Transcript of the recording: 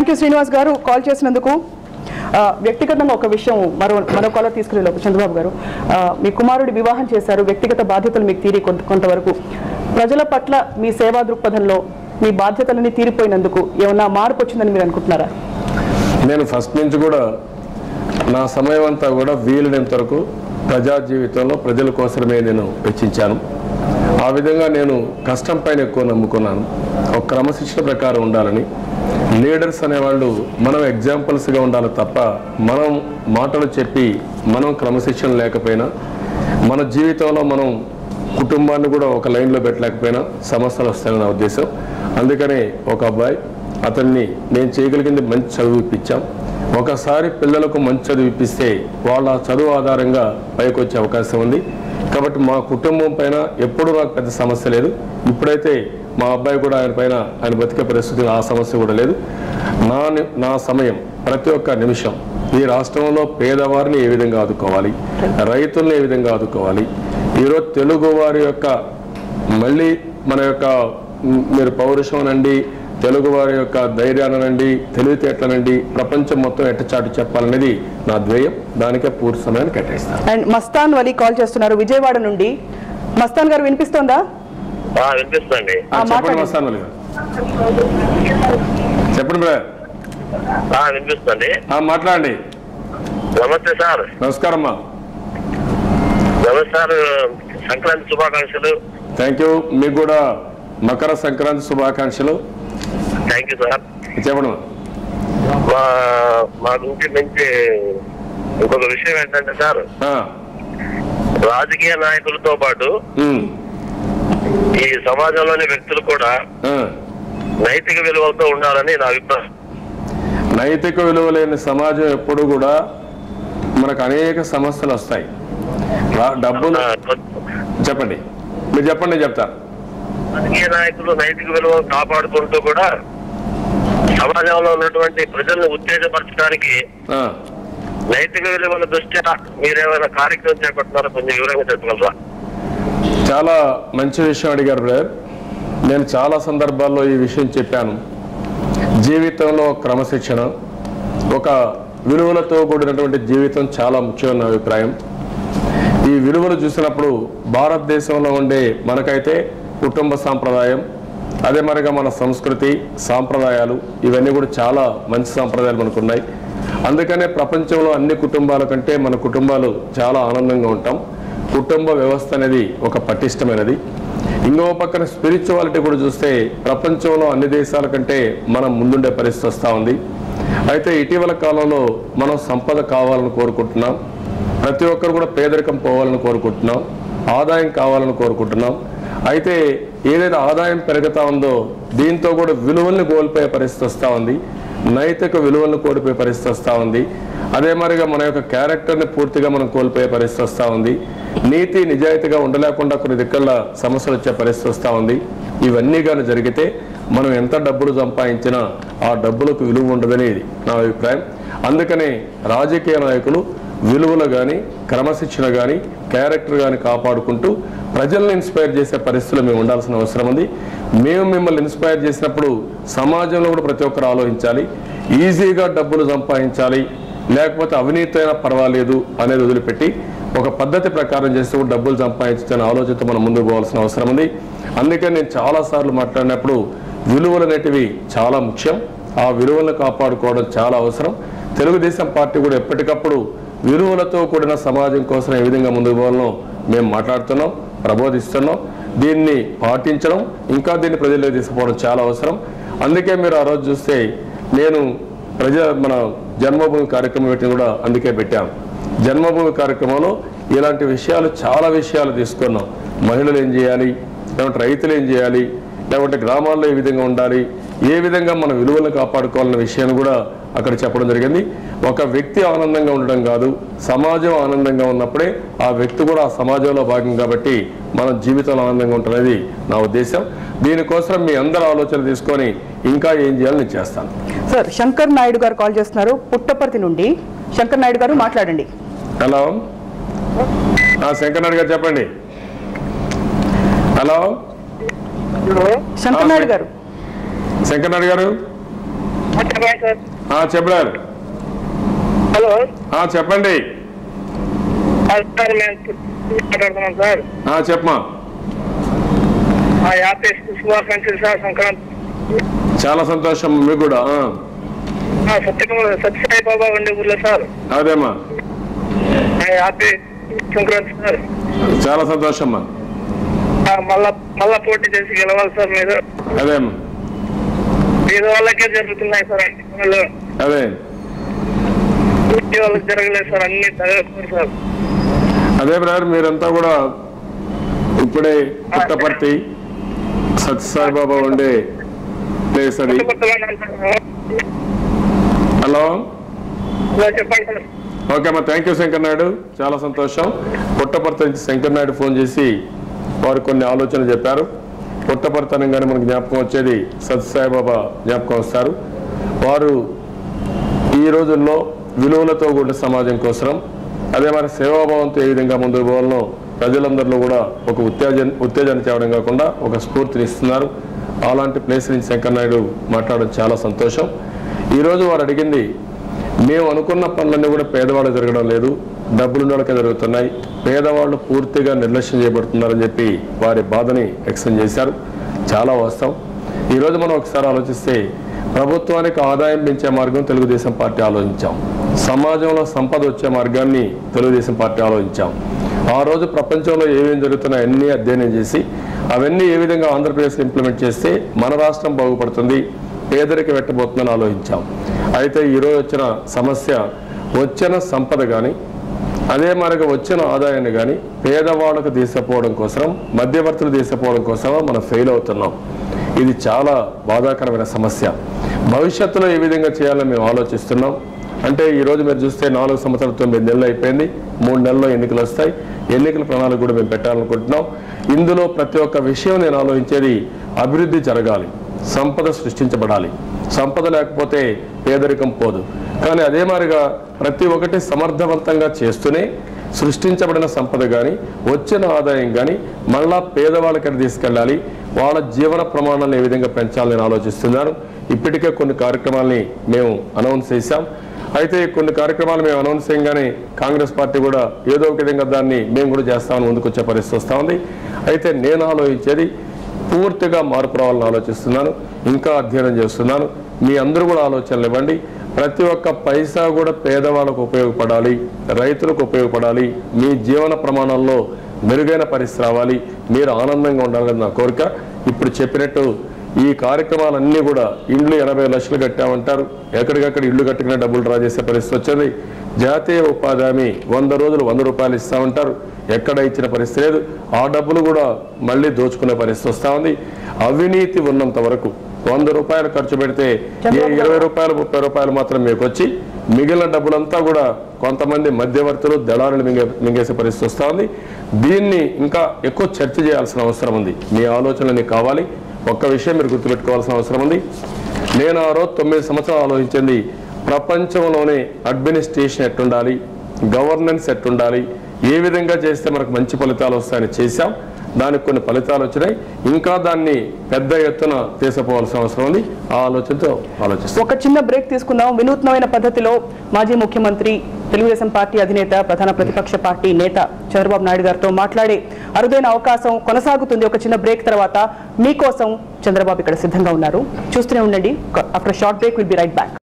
Thank you Srinivas గారు call చేసినందుకు. వ్యక్తిగతంగా ఒక విషయం మరో కాలర్ తీసుకునే చంద్రబాబు గారు, మీ కుమారుడి వివాహం చేశారు, వ్యక్తిగత బాధ్యతలు మీకు తీరి కొంతవరకు ప్రజల పట్ల మీ సేవా దృక్పథంలో మీ బాధ్యతలన్నీ తీరిపోయినందుకు ఏమన్నా మార్పు వచ్చిందని మీరు అనుకుంటున్నారా? నేను ఫస్ట్ నుంచి కూడా నా సమయం అంతా కూడా వీలైనంత వరకు ప్రజా జీవితంలో ప్రజల కోసమే నేను వెచ్చించాను. ఆ విధంగా నేను కష్టం పైన ఎక్కువ నమ్ముకున్నాను. ఒక క్రమశిక్షణ ప్రకారం ఉండాలని. లీడర్స్ అనేవాళ్ళు మనం ఎగ్జాంపుల్స్గా ఉండాలి తప్ప మనం మాటలు చెప్పి మనం క్రమశిక్షణ లేకపోయినా మన జీవితంలో మనం కుటుంబాన్ని కూడా ఒక లైన్లో పెట్టలేకపోయినా సమస్యలు వస్తాయని నా ఉద్దేశం. అందుకనే ఒక అబ్బాయి, అతన్ని నేను చేయగలిగింది మంచి చదువు ఇప్పించాం. ఒకసారి పిల్లలకు మంచి చదువు ఇప్పిస్తే వాళ్ళ చదువు ఆధారంగా పైకి వచ్చే అవకాశం ఉంది. కాబట్టి మా కుటుంబం పైన ఎప్పుడూ నాకు పెద్ద సమస్య లేదు. ఇప్పుడైతే మా అబ్బాయి కూడా ఆయన బతికే పరిస్థితి, ఆ సమస్య కూడా లేదు. నా సమయం ప్రతి ఒక్క నిమిషం ఈ రాష్ట్రంలో పేదవారిని ఏ విధంగా ఆదుకోవాలి, రైతుల్ని ఏ విధంగా ఆదుకోవాలి, ఈరోజు తెలుగు వారి యొక్క మళ్ళీ మన యొక్క మీరు పౌరుషం అనండి, తెలుగు వారి యొక్క ధైర్యానండి, తెలివితేటలనండి ప్రపంచం మొత్తం ఎట్టచాటు చెప్పాలనేది నా ధ్యేయం. దానికే పూర్తి సమయాన్ని కేటాయిస్తాను. అండ్ మస్తాన్ వలి కాల్ చేస్తున్నారు విజయవాడ నుండి. మస్తాన్ గారు వినిపిస్తోందా? వినిపిస్తుంది. చెప్పండి మస్తాన్ వలి గారు, చెప్పండి బ్రదర్. వినిపిస్తుంది, మాట్లాడండి. నమస్తే సార్. నమస్కారం అమ్మా. నమస్తే సార్, సంక్రాంతి శుభాకాంక్షలు. Thank you. మీకు కూడా మకర సంక్రాంతి శుభాకాంక్షలు. Thank you sir. చెప్పండి. మా ఇంటి నుంచి ఇంకొక విషయం ఏంటంటే సార్, రాజకీయ నాయకులతో పాటు ఈ సమాజంలోని వ్యక్తులు కూడా నైతిక విలువలతో ఉండాలని నా అభిప్రాయం. నైతిక విలువ లేని సమాజం ఎప్పుడు కూడా మనకు అనేక సమస్యలు వస్తాయి. డబ్బులు చెప్పండి, మీరు చెప్పండి, చెప్తాను. రాజకీయ నాయకులు నైతిక విలువలు కాపాడుకుంటూ కూడా సమాజంలో ఉన్నటువంటి ప్రజలను ఉత్తేజపరచడానికి నైతిక విలువల దృష్ట్యా మీరేమైనా కార్యక్రమం చేపడుతున్నారో కొంచెం వివరంగా చెప్పగలరా? చాలా మంచి విషయం అడిగారు బ్రదర్. నేను చాలా సందర్భాల్లో ఈ విషయం చెప్పాను. జీవితంలో క్రమశిక్షణ, ఒక విలువలతో కూడినటువంటి జీవితం చాలా ముఖ్యమైన నా అభిప్రాయం. ఈ విలువలు చూసినప్పుడు భారతదేశంలో ఉండే మనకైతే కుటుంబ సాంప్రదాయం, అదే మరిగా మన సంస్కృతి సాంప్రదాయాలు ఇవన్నీ కూడా చాలా మంచి సాంప్రదాయాలు మనకున్నాయి. అందుకనే ప్రపంచంలో అన్ని కుటుంబాల కంటే మన కుటుంబాలు చాలా ఆనందంగా ఉంటాం. కుటుంబ వ్యవస్థ అనేది ఒక పటిష్టమైనది. ఇంకో పక్కన స్పిరిచువాలిటీ కూడా చూస్తే ప్రపంచంలో అన్ని దేశాల కంటే మనం ముందుండే పరిస్థితి వస్తూ ఉంది. అయితే ఇటీవల కాలంలో మనం సంపద కావాలని కోరుకుంటున్నాం. ప్రతి ఒక్కరు కూడా పేదరికం పోవాలని కోరుకుంటున్నాం, ఆదాయం కావాలని కోరుకుంటున్నాం. అయితే ఏదైతే ఆదాయం పెరుగుతూ ఉందో దీంతో కూడా విలువల్ని కోల్పోయే పరిస్థితి వస్తూ ఉంది, నైతిక విలువలను కోల్పోయే పరిస్థితి వస్తూ ఉంది. అదే మరిగా మన యొక్క క్యారెక్టర్ని పూర్తిగా మనం కోల్పోయే పరిస్థితి వస్తూ ఉంది. నీతి నిజాయితీగా ఉండలేకుండా కొన్ని దిక్కల సమస్యలు వచ్చే పరిస్థితి వస్తూ ఉంది. ఇవన్నీ కానీ జరిగితే మనం ఎంత డబ్బులు సంపాదించినా ఆ డబ్బులకు విలువ ఉండదనేది నా అభిప్రాయం. అందుకనే రాజకీయ నాయకులు విలువలు కానీ క్రమశిక్షణ కానీ క్యారెక్టర్ కానీ కాపాడుకుంటూ ప్రజల్ని ఇన్స్పైర్ చేసే పరిస్థితులు మేము ఉండాల్సిన అవసరం ఉంది. మేము మిమ్మల్ని ఇన్స్పైర్ చేసినప్పుడు సమాజంలో కూడా ప్రతి ఒక్కరు ఆలోచించాలి. ఈజీగా డబ్బులు సంపాదించాలి, లేకపోతే అవినీతి అయినా పర్వాలేదు అనేది వదిలిపెట్టి ఒక పద్ధతి ప్రకారం చేస్తూ డబ్బులు సంపాదించాలనే ఆలోచనతో మనం ముందుకు పోవాల్సిన అవసరం ఉంది. అందుకని నేను చాలాసార్లు మాట్లాడినప్పుడు విలువలు అనేటివి చాలా ముఖ్యం. ఆ విలువలను కాపాడుకోవడం చాలా అవసరం. తెలుగుదేశం పార్టీ కూడా ఎప్పటికప్పుడు విలువలతో కూడిన సమాజం కోసం ఏ విధంగా ముందుకు పోవాలనో మేము మాట్లాడుతున్నాం, ప్రబోధిస్తున్నాం. దీన్ని పాటించడం, ఇంకా దీన్ని ప్రజల్లోకి తీసుకుపోవడం చాలా అవసరం. అందుకే మీరు ఆ రోజు చూస్తే నేను మన జన్మభూమి కార్యక్రమం పెట్టిన కూడా అందుకే పెట్టాం. జన్మభూమి కార్యక్రమంలో ఇలాంటి విషయాలు చాలా విషయాలు తీసుకున్నాం. మహిళలు ఏం చేయాలి, లేకుంటే రైతులు ఏం చేయాలి, లేకుంటే గ్రామాల్లో ఏ విధంగా ఉండాలి, ఏ విధంగా మన విలువలను కాపాడుకోవాలన్న విషయాన్ని కూడా అక్కడ చెప్పడం జరిగింది. ఒక వ్యక్తి ఆనందంగా ఉండడం కాదు, సమాజం ఆనందంగా ఉన్నప్పుడే ఆ వ్యక్తి కూడా ఆ సమాజంలో భాగం. కాబట్టి మన జీవితంలో ఆనందంగా ఉంటున్నది నా ఉద్దేశం. దీనికోసం మీ అందరూ ఆలోచన తీసుకొని ఇంకా ఏం చేయాలని నేను చేస్తాను. సార్, శంకర్ నాయుడు గారు కాల్ చేస్తున్నారు పుట్టపర్తి నుండి. శంకర్ నాయుడు గారు మాట్లాడండి. హలో శంకర్ నాయుడు గారు చెప్పండి. హలో శంకర్ నాయుడు గారు. శంకర్ నాయుడు గారు చెప్పారు. హలో చెప్పండి. సార్ మేము మాట్లాడుతున్నాం సార్. చెప్పమా. శుభాకాంక్షలు సార్. సంక్రాంతి. చాలా సంతోషం మీకు కూడా. సత్యసాయి బాబా ఉండే ఊర్లో సార్. అదేమ్మా. Happy Sankranti sir. చాలా సంతోషమ్మా. మళ్ళా పోటీ చేసి గెలవాలి సార్ మీరు. అదేమ్మా. పేద వాళ్ళకే జరుగుతున్నాయి సార్ అన్ని. అదే వాళ్ళకి జరగలేదు సార్, అన్ని తగలేదు సార్. అదే బ్రదర్, మీరంతా కూడా ఇప్పుడే పుట్టపర్తి సత్యసాయి బాబా ఉండే ప్లేస్ అది. హలో చెప్పండి సార్. ఓకే అమ్మా, థ్యాంక్ యూ శంకర్ నాయుడు. చాలా సంతోషం. పుట్టపర్తి నుంచి శంకర్ నాయుడు ఫోన్ చేసి వారు కొన్ని ఆలోచనలు చెప్పారు. పుట్టపర్తి అనగానే మనకు జ్ఞాపకం వచ్చేది సత్యసాయి బాబా జ్ఞాపకం వస్తారు. వారు ఈ రోజుల్లో విలువలతో కూడిన సమాజం కోసం, అదే మరి సేవాభావంతో ఏ విధంగా ముందుకు పోవాలనో ప్రజలందరిలో కూడా ఒక ఉత్తేజాన్ని తేవడం కాకుండా ఒక స్ఫూర్తిని ఇస్తున్నారు. అలాంటి ప్లేస్ నుంచి శంకర్ నాయుడు మాట్లాడడం చాలా సంతోషం. ఈరోజు వారు అడిగింది, మేము అనుకున్న పనులన్నీ కూడా పేదవాళ్ళు జరగడం లేదు, డబ్బులున్నోళ్ళకే జరుగుతున్నాయి, పేదవాళ్ళు పూర్తిగా నిర్లక్ష్యం చేయబడుతున్నారని చెప్పి వారి బాధని వ్యక్తం చేశారు. చాలా వాస్తవం. ఈరోజు మనం ఒకసారి ఆలోచిస్తే ప్రభుత్వానికి ఆదాయం పెంచే మార్గం తెలుగుదేశం పార్టీ ఆలోచించాం. సమాజంలో సంపద వచ్చే మార్గాన్ని తెలుగుదేశం పార్టీ ఆలోచించాం. ఆ రోజు ప్రపంచంలో ఏమేమి జరుగుతున్నాయో అన్నీ అధ్యయనం చేసి అవన్నీ ఏ విధంగా ఆంధ్రప్రదేశ్లో ఇంప్లిమెంట్ చేస్తే మన రాష్ట్రం బాగుపడుతుంది, పేదరికం పెట్టబోతుందని ఆలోచించాం. అయితే ఈరోజు వచ్చిన సమస్య, వచ్చిన సంపద కానీ అదే మరిగా వచ్చిన ఆదాయాన్ని కానీ పేదవాళ్ళకు తీసుకుపోవడం కోసం, మధ్యవర్తులు తీసుకుపోవడం కోసం మనం ఫెయిల్ అవుతున్నాం. ఇది చాలా బాధాకరమైన సమస్య. భవిష్యత్తులో ఏ విధంగా చేయాలని మేము ఆలోచిస్తున్నాం. అంటే ఈరోజు మీరు చూస్తే 4 సంవత్సరాలు 9 నెలలు అయిపోయింది. 3 నెలల్లో ఎన్నికలు వస్తాయి. ఎన్నికల ప్రణాళిక కూడా మేము పెట్టాలనుకుంటున్నాం. ఇందులో ప్రతి ఒక్క విషయం నేను ఆలోచించేది, అభివృద్ధి జరగాలి, సంపద సృష్టించబడాలి. సంపద లేకపోతే పేదరికం పోదు. కానీ అదే మాదిరిగా ప్రతి ఒక్కటి సమర్థవంతంగా చేస్తూనే సృష్టించబడిన సంపద కానీ వచ్చిన ఆదాయం కానీ మళ్ళా పేదవాళ్ళకి తీసుకెళ్ళాలి. వాళ్ళ జీవన ప్రమాణాలను ఏ విధంగా పెంచాలని ఆలోచిస్తున్నారు. ఇప్పటికే కొన్ని కార్యక్రమాలని మేము అనౌన్స్ చేశాం. అయితే కొన్ని కార్యక్రమాలు మేము అనౌన్స్ చేయగానే కాంగ్రెస్ పార్టీ కూడా ఏదో ఒక విధంగా దాన్ని మేము కూడా చేస్తామని ముందుకు వచ్చే పరిస్థితి వస్తూ ఉంది. అయితే నేను ఆలోచించేది పూర్తిగా మార్పు రావాలని ఆలోచిస్తున్నాను. ఇంకా అధ్యయనం చేస్తున్నాను. మీ అందరూ కూడా ఆలోచనలు ఇవ్వండి. ప్రతి ఒక్క పైసా కూడా పేదవాళ్ళకు ఉపయోగపడాలి, రైతులకు ఉపయోగపడాలి, మీ జీవన ప్రమాణాల్లో మెరుగైన పరిస్థితి రావాలి, మీరు ఆనందంగా ఉండాలని నా కోరిక. ఇప్పుడు చెప్పినట్టు ఈ కార్యక్రమాలన్నీ కూడా ఇండ్లు 80 లక్షలు కట్టామంటారు, ఎక్కడికక్కడ ఇల్లు కట్టుకునే డబ్బులు డ్రా చేసే పరిస్థితి వచ్చింది. జాతీయ ఉపాధి హామీ 100 రోజులు 100 రూపాయలు ఇస్తామంటారు, ఎక్కడ ఇచ్చిన పరిస్థితి లేదు. ఆ డబ్బులు కూడా మళ్ళీ దోచుకునే పరిస్థితి వస్తూ ఉంది. అవినీతి ఉన్నంత వరకు 100 రూపాయలు ఖర్చు పెడితే 20 రూపాయలు 30 రూపాయలు మాత్రం మీకు వచ్చి మిగిలిన డబ్బులంతా కూడా కొంతమంది మధ్యవర్తులు దళారులు మింగేసే పరిస్థితి వస్తూ ఉంది. దీన్ని ఇంకా ఎక్కువ చర్చ చేయాల్సిన అవసరం ఉంది. మీ ఆలోచనలన్నీ కావాలి. ఒక్క విషయం మీరు గుర్తుపెట్టుకోవాల్సిన అవసరం ఉంది. నేను ఆ రోజు 9 సంవత్సరాలు ఆలోచించింది, ప్రపంచంలోనే అడ్మినిస్ట్రేషన్ ఎట్టుండాలి, గవర్నెన్స్ ఎట్టుండాలి, ఏ విధంగా చేస్తే మనకు మంచి ఫలితాలు వస్తాయని చేశాం. దానికి కొన్ని ఫలితాలు వచ్చినాయి. ఇంకా దాన్ని పెద్ద ఎత్తున తీసుకుపోవాల్సిన అవసరం ఉంది. ఆ ఆలోచనతో ఆలోచిస్తాం. ఒక చిన్న బ్రేక్ తీసుకుందాం. వినూత్నమైన పద్ధతిలో మాజీ ముఖ్యమంత్రి, తెలుగుదేశం పార్టీ అధినేత, ప్రధాన ప్రతిపక్ష పార్టీ నేత చంద్రబాబు నాయుడు గారితో మాట్లాడే అరుదైన అవకాశం కొనసాగుతుంది. ఒక చిన్న బ్రేక్ తర్వాత మీకోసం చంద్రబాబు ఇక్కడ సిద్ధంగా ఉన్నారు. చూస్తూనే ఉండండి. After short break will be right back.